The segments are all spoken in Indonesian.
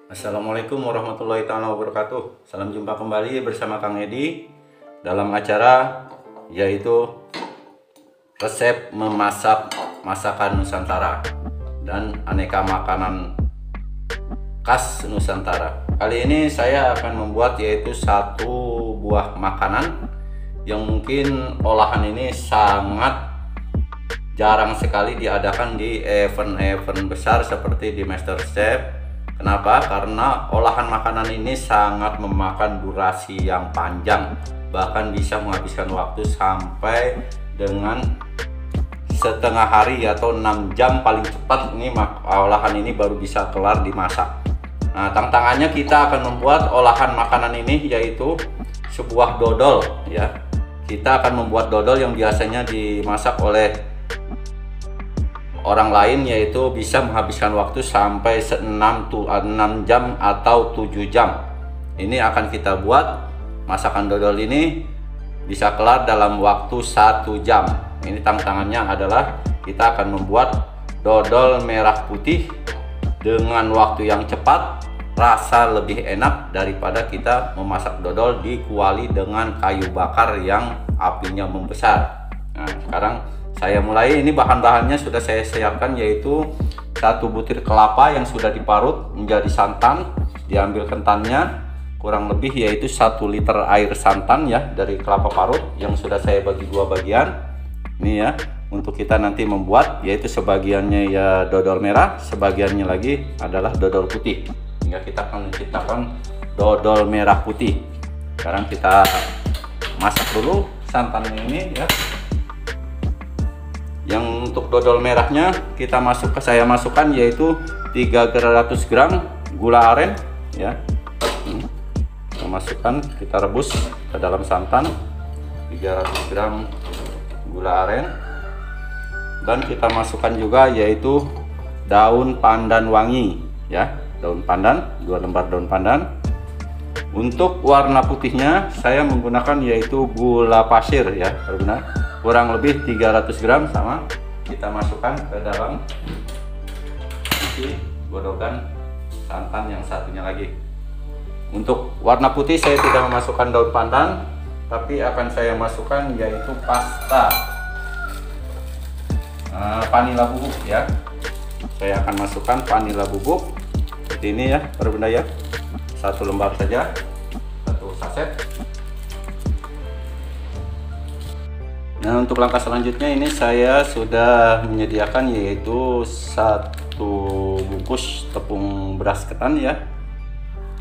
Assalamualaikum warahmatullahi wabarakatuh. Salam jumpa kembali bersama Kang Edi dalam acara yaitu resep memasak masakan Nusantara dan aneka makanan khas Nusantara. Kali ini saya akan membuat yaitu satu buah makanan yang mungkin olahan ini sangat jarang sekali diadakan di event-event besar seperti di MasterChef. Kenapa? Karena olahan makanan ini sangat memakan durasi yang panjang, bahkan bisa menghabiskan waktu sampai dengan setengah hari atau 6 jam paling cepat. Ini olahan ini baru bisa kelar dimasak. Nah, tantangannya kita akan membuat olahan makanan ini yaitu sebuah dodol ya. Kita akan membuat dodol yang biasanya dimasak oleh orang lain, yaitu bisa menghabiskan waktu sampai 6 jam atau 7 jam. Ini akan kita buat masakan dodol ini bisa kelar dalam waktu 1 jam. Ini tantangannya adalah kita akan membuat dodol merah putih dengan waktu yang cepat, rasa lebih enak daripada kita memasak dodol di kuali dengan kayu bakar yang apinya membesar. Nah, sekarang saya mulai. Ini bahan-bahannya sudah saya siapkan, yaitu 1 butir kelapa yang sudah diparut menjadi santan. Diambil ketannya kurang lebih yaitu 1 liter air santan ya dari kelapa parut yang sudah saya bagi 2 bagian. Ini ya untuk kita nanti membuat, yaitu sebagiannya ya dodol merah, sebagiannya lagi adalah dodol putih, hingga kita akan menciptakan dodol merah putih. Sekarang kita masak dulu santan ini ya. Yang untuk dodol merahnya saya masukkan yaitu 300 gram gula aren ya. Kita masukkan, kita rebus ke dalam santan 300 gram gula aren, dan kita masukkan juga yaitu daun pandan wangi ya, daun pandan, 2 lembar daun pandan. Untuk warna putihnya saya menggunakan yaitu gula pasir ya, kurang lebih 300 gram, sama kita masukkan ke dalam isi godokan santan yang satunya lagi. Untuk warna putih saya tidak memasukkan daun pandan, tapi akan saya masukkan yaitu pasta vanila bubuk ya. Saya akan masukkan vanila bubuk seperti ini ya, para bunda ya, 1 lembar saja, 1 saset. Nah, untuk langkah selanjutnya ini saya sudah menyediakan yaitu 1 bungkus tepung beras ketan ya,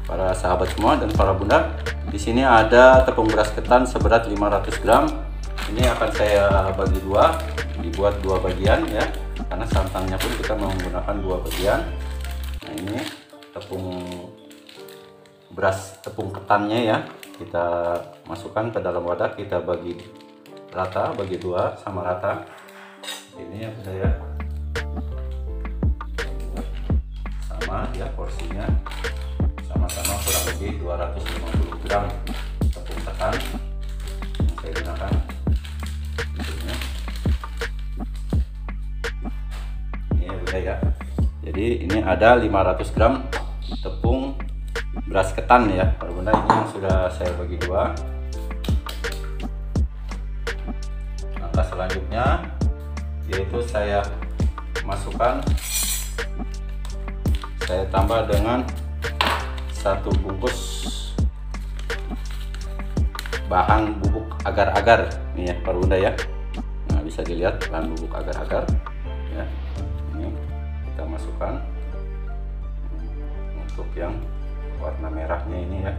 para sahabat semua dan para bunda. Di sini ada tepung beras ketan seberat 500 gram. Ini akan saya bagi 2, dibuat 2 bagian ya, karena santannya pun kita menggunakan 2 bagian. Nah, ini tepung ketannya ya, kita masukkan ke dalam wadah, kita bagi rata, bagi 2 sama rata. Ini ya saya sama ya, porsinya sama-sama kurang lebih 250 gram tepung ketan yang saya gunakan. Ini ya bunda ya, jadi ini ada 500 gram tepung beras ketan ya, para bunda. Ini yang sudah saya bagi 2. Selanjutnya yaitu saya masukkan, saya tambah dengan 1 bungkus bahan bubuk agar-agar nih ya, para bunda ya. Nah, bisa dilihat bahan bubuk agar-agar ya. Ini kita masukkan untuk yang warna merahnya ini ya.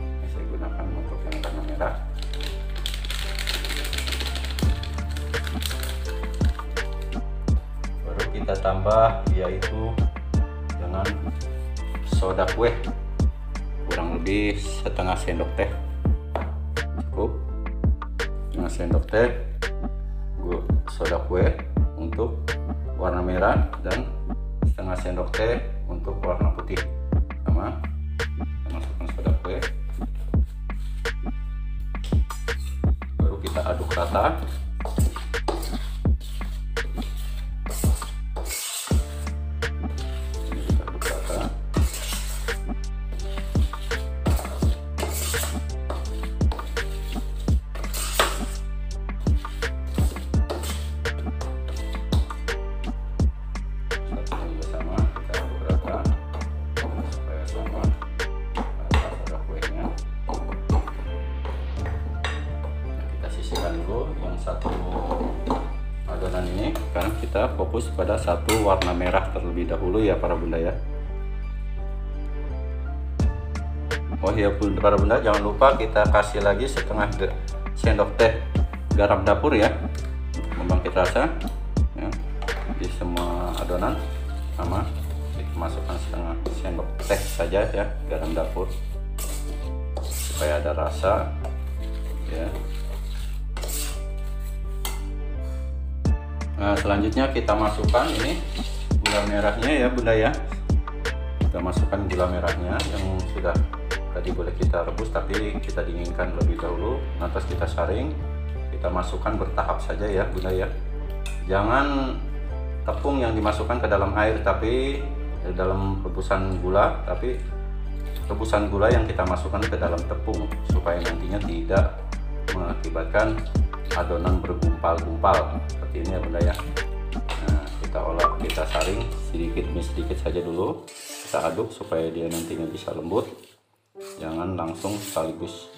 Ini saya gunakan untuk yang warna merah. Kita tambah yaitu dengan soda kue kurang lebih setengah sendok teh, cukup setengah sendok teh soda kue untuk warna merah, dan setengah sendok teh untuk warna putih. Sama kita masukkan soda kue, baru kita aduk rata. kita fokus pada satu warna merah terlebih dahulu ya para bunda ya. Oh ya para bunda, jangan lupa kita kasih lagi setengah sendok teh garam dapur ya, membangkit rasa ya, di semua adonan. Sama kita masukkan setengah sendok teh saja ya garam dapur supaya ada rasa ya. Nah, selanjutnya kita masukkan ini gula merahnya ya bunda ya. Kita masukkan gula merahnya yang sudah tadi boleh kita rebus tapi kita dinginkan lebih dahulu. Lantas kita saring, kita masukkan bertahap saja ya bunda ya. Jangan tepung yang dimasukkan ke dalam air tapi dalam rebusan gula, tapi rebusan gula yang kita masukkan ke dalam tepung supaya nantinya tidak mengakibatkan adonan bergumpal-gumpal seperti ini ya bunda ya. Nah, kita olah, kita saring sedikit demi sedikit saja dulu, kita aduk supaya dia nantinya bisa lembut. Jangan langsung sekaligus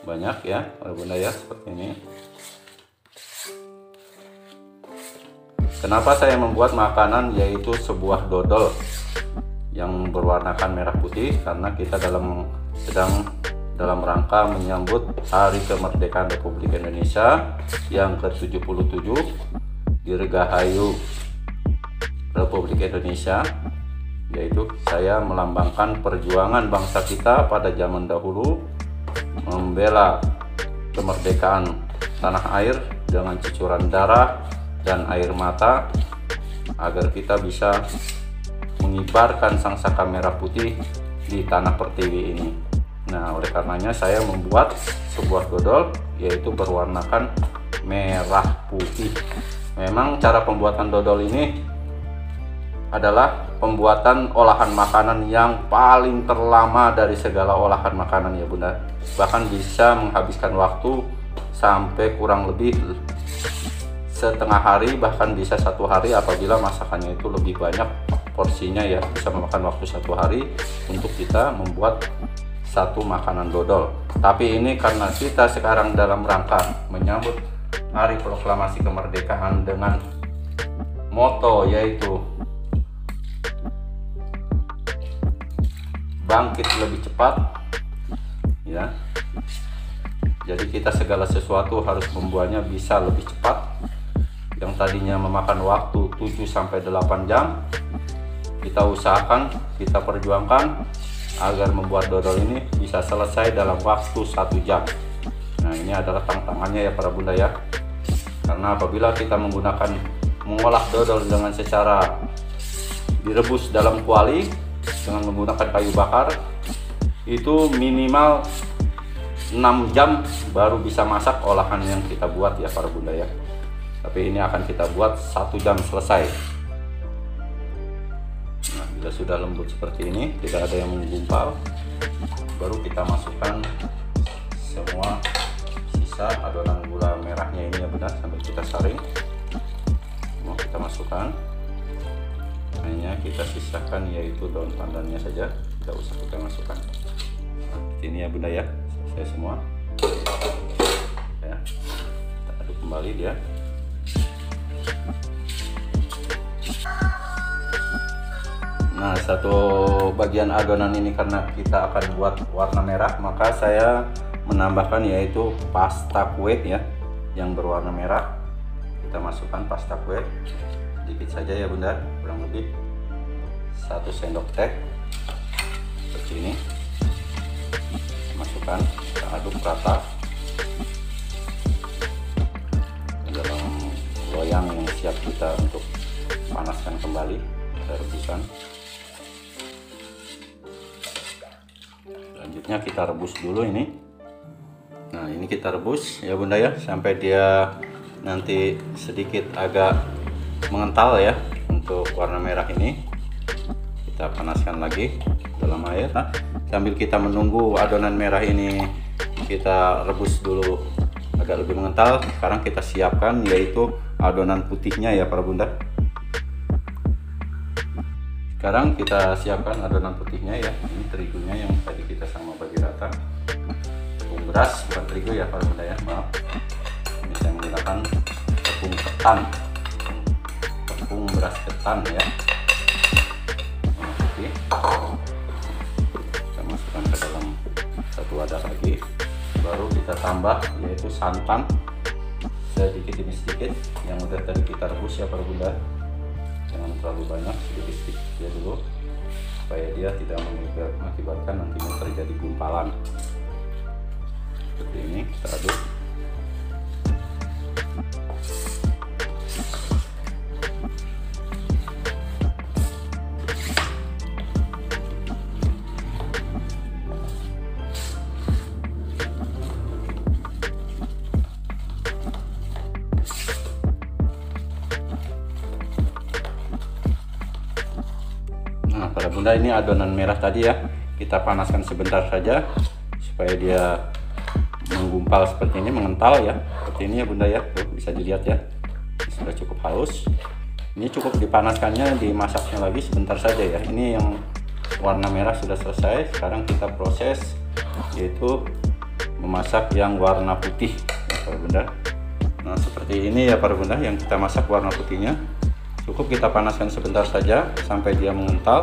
banyak ya bunda ya, seperti ini. Kenapa saya membuat makanan yaitu sebuah dodol yang berwarnakan merah putih? Karena kita sedang dalam rangka menyambut Hari Kemerdekaan Republik Indonesia yang ke-77, Dirgahayu Republik Indonesia, yaitu saya melambangkan perjuangan bangsa kita pada zaman dahulu membela kemerdekaan tanah air dengan cucuran darah dan air mata agar kita bisa mengibarkan sangsaka merah putih di tanah pertiwi ini. Nah, oleh karenanya saya membuat sebuah dodol yaitu berwarnakan merah putih. Memang cara pembuatan dodol ini adalah pembuatan olahan makanan yang paling terlama dari segala olahan makanan ya bunda. Bahkan bisa menghabiskan waktu sampai kurang lebih setengah hari, bahkan bisa 1 hari apabila masakannya itu lebih banyak porsinya ya. Bisa memakan waktu 1 hari untuk kita membuat satu makanan dodol. Tapi ini karena kita sekarang dalam rangka menyambut Hari Proklamasi Kemerdekaan dengan moto yaitu bangkit lebih cepat ya. Jadi kita segala sesuatu harus membuatnya bisa lebih cepat. Yang tadinya memakan waktu 7-8 jam, kita usahakan, kita perjuangkan agar membuat dodol ini bisa selesai dalam waktu 1 jam. Nah, ini adalah tantangannya ya para bunda ya. Karena apabila kita mengolah dodol dengan secara direbus dalam kuali dengan menggunakan kayu bakar, itu minimal 6 jam baru bisa masak olahan yang kita buat ya para bunda ya. Tapi ini akan kita buat 1 jam selesai. Nah, bila sudah lembut seperti ini, tidak ada yang menggumpal, baru kita masukkan semua sisa adonan gula merahnya ini ya bunda, sambil kita saring. Mau kita masukkan, hanya kita sisakan yaitu daun pandannya saja, tidak usah kita masukkan. Nah, ini ya bunda ya, selesai semua ya. Kita aduk kembali dia. Nah, satu bagian adonan ini karena kita akan buat warna merah, maka saya menambahkan yaitu pasta kue ya yang berwarna merah. Kita masukkan pasta kue sedikit saja ya bunda, kurang lebih 1 sendok teh seperti ini. Masukkan, kita aduk rata dalam loyang yang siap kita untuk panaskan kembali, kita rebuskan. Selanjutnya kita rebus dulu ini. Nah, ini kita rebus ya bunda ya sampai dia nanti sedikit agak mengental ya. Untuk warna merah ini kita panaskan lagi dalam air. Nah, sambil kita menunggu adonan merah ini kita rebus dulu agak lebih mengental, sekarang kita siapkan yaitu adonan putihnya ya para bunda. Sekarang kita siapkan adonan putihnya ya. Ini terigunya yang tadi kita sama bagi rata. Tepung beras, bukan terigu ya para bunda ya, maaf. Ini saya menggunakan tepung ketan. tepung beras ketan ya. Oke, kita masukkan ke dalam satu wadah lagi, baru kita tambah yaitu santan sedikit demi sedikit yang udah tadi kita rebus ya para bunda. Jangan terlalu banyak, sedikit-sedikit ya dulu supaya dia tidak mengakibatkan nantinya terjadi gumpalan. Seperti ini kita aduk. Nah para bunda, ini adonan merah tadi ya, kita panaskan sebentar saja supaya dia menggumpal seperti ini, mengental ya, seperti ini ya bunda ya. Tuh, bisa dilihat ya, ini sudah cukup halus. Ini cukup dipanaskannya, dimasaknya lagi sebentar saja ya. Ini yang warna merah sudah selesai. Sekarang kita proses yaitu memasak yang warna putih ya para bunda. Nah seperti ini ya para bunda, yang kita masak warna putihnya. Cukup kita panaskan sebentar saja sampai dia mengental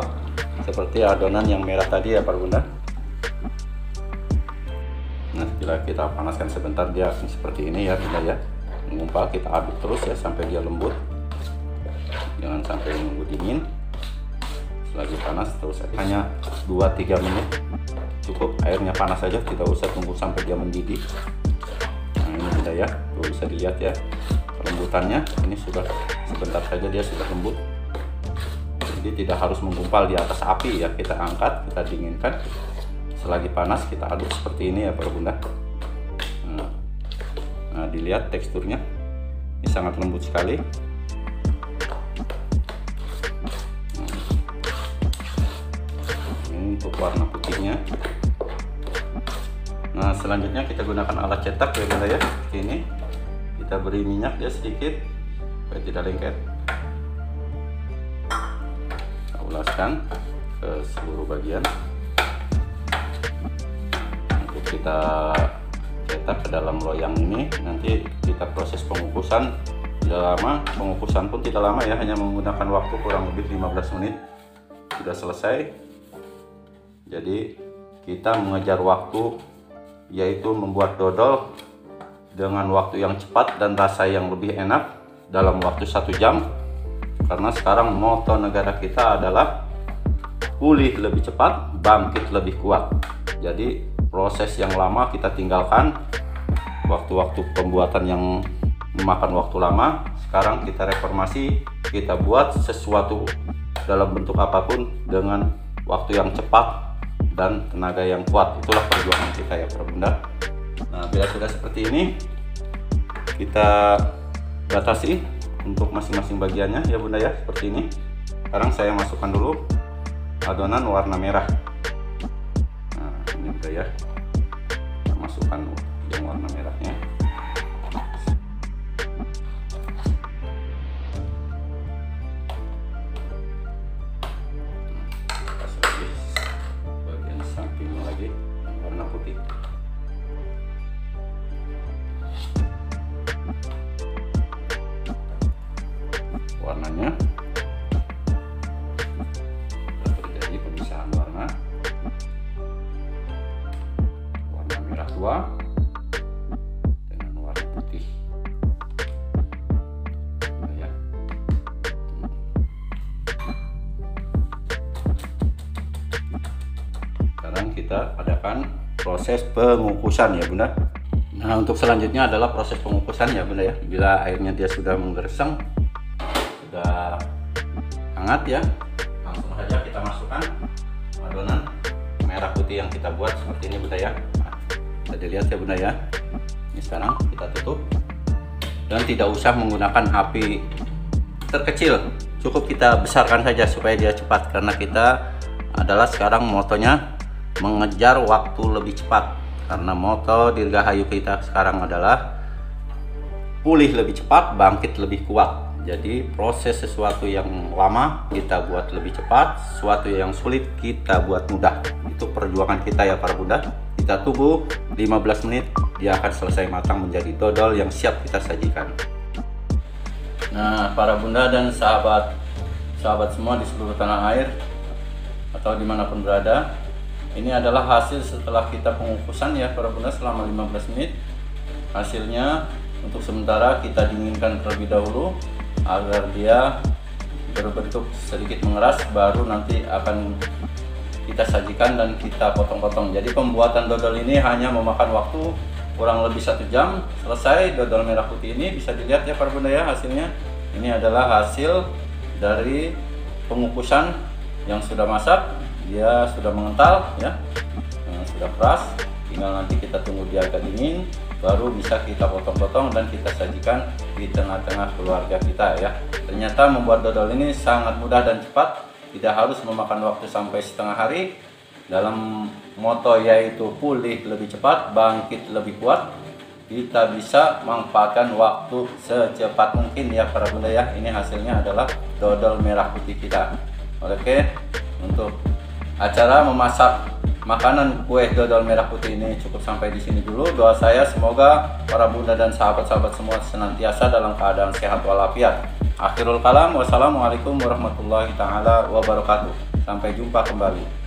seperti adonan yang merah tadi ya para bunda. Nah setelah kita panaskan sebentar, dia akan seperti ini ya bunda ya, mengumpal. Kita aduk terus ya sampai dia lembut, jangan sampai menunggu dingin. Selagi panas terus, hanya 2-3 menit cukup, airnya panas saja, tidak usah tunggu sampai dia mendidih. Nah ini bunda ya, tuh bisa dilihat ya kelembutannya. Ini sudah sebentar saja dia sudah lembut, jadi tidak harus menggumpal di atas api ya. Kita angkat, kita dinginkan, selagi panas kita aduk seperti ini ya para bunda. Nah dilihat teksturnya, ini sangat lembut sekali. Ini untuk warna putihnya. Nah selanjutnya kita gunakan alat cetak ya bunda ya, seperti ini. Kita beri minyak ya sedikit supaya tidak lengket. Kita ulaskan ke seluruh bagian. Untuk kita cetak ke dalam loyang ini, nanti kita proses pengukusan. Tidak lama, pengukusan pun tidak lama ya, hanya menggunakan waktu kurang lebih 15 menit sudah selesai. Jadi kita mengejar waktu, yaitu membuat dodol dengan waktu yang cepat dan rasa yang lebih enak dalam waktu 1 jam. Karena sekarang moto negara kita adalah pulih lebih cepat, bangkit lebih kuat. Jadi proses yang lama kita tinggalkan, waktu-waktu pembuatan yang memakan waktu lama. Sekarang kita reformasi, kita buat sesuatu dalam bentuk apapun dengan waktu yang cepat dan tenaga yang kuat. Itulah perjuangan kita ya para bunda. Nah bila sudah seperti ini, kita batasi untuk masing-masing bagiannya ya bunda ya, seperti ini. Sekarang saya masukkan dulu adonan warna merah. Nah ini bunda ya, kita masukkan yang warna merahnya. Kasih lagi bagian sampingnya lagi yang warna putih. Warnanya sudah terjadi pemisahan warna merah tua dengan warna putih ya. Sekarang kita adakan proses pengukusan ya bunda. Nah untuk selanjutnya adalah proses pengukusan ya bunda ya. Bila airnya dia sudah menggersang, sudah hangat ya, langsung saja kita masukkan adonan merah putih yang kita buat seperti ini bunda ya. Nah, bisa dilihat ya bunda ya. Ini sekarang kita tutup dan tidak usah menggunakan api terkecil, cukup kita besarkan saja supaya dia cepat, karena kita adalah sekarang motonya mengejar waktu lebih cepat. Karena moto Dirgahayu kita sekarang adalah pulih lebih cepat, bangkit lebih kuat. Jadi proses sesuatu yang lama kita buat lebih cepat, sesuatu yang sulit kita buat mudah. Itu perjuangan kita ya para bunda. Kita tunggu 15 menit, dia akan selesai matang menjadi dodol yang siap kita sajikan. Nah, para bunda dan sahabat semua di seluruh tanah air atau dimanapun berada, ini adalah hasil setelah kita pengukusan ya para bunda selama 15 menit. Hasilnya untuk sementara kita dinginkan terlebih dahulu agar dia berbentuk sedikit mengeras, baru nanti akan kita sajikan dan kita potong-potong. Jadi pembuatan dodol ini hanya memakan waktu kurang lebih 1 jam selesai. Dodol merah putih ini bisa dilihat ya para bunda ya hasilnya. Ini adalah hasil dari pengukusan yang sudah masak. Dia sudah mengental ya, sudah keras. Tinggal nanti kita tunggu dia agak dingin, baru bisa kita potong-potong dan kita sajikan di tengah-tengah keluarga kita ya. Ternyata membuat dodol ini sangat mudah dan cepat, tidak harus memakan waktu sampai setengah hari. Dalam moto yaitu pulih lebih cepat, bangkit lebih kuat, kita bisa manfaatkan waktu secepat mungkin ya para bunda ya. Ini hasilnya adalah dodol merah putih kita. Oke, untuk acara memasak makanan kue dodol merah putih ini cukup sampai di sini dulu. Doa saya semoga para bunda dan sahabat-sahabat semua senantiasa dalam keadaan sehat walafiat. Akhirul kalam, wassalamualaikum warahmatullahi taala wabarakatuh. Sampai jumpa kembali.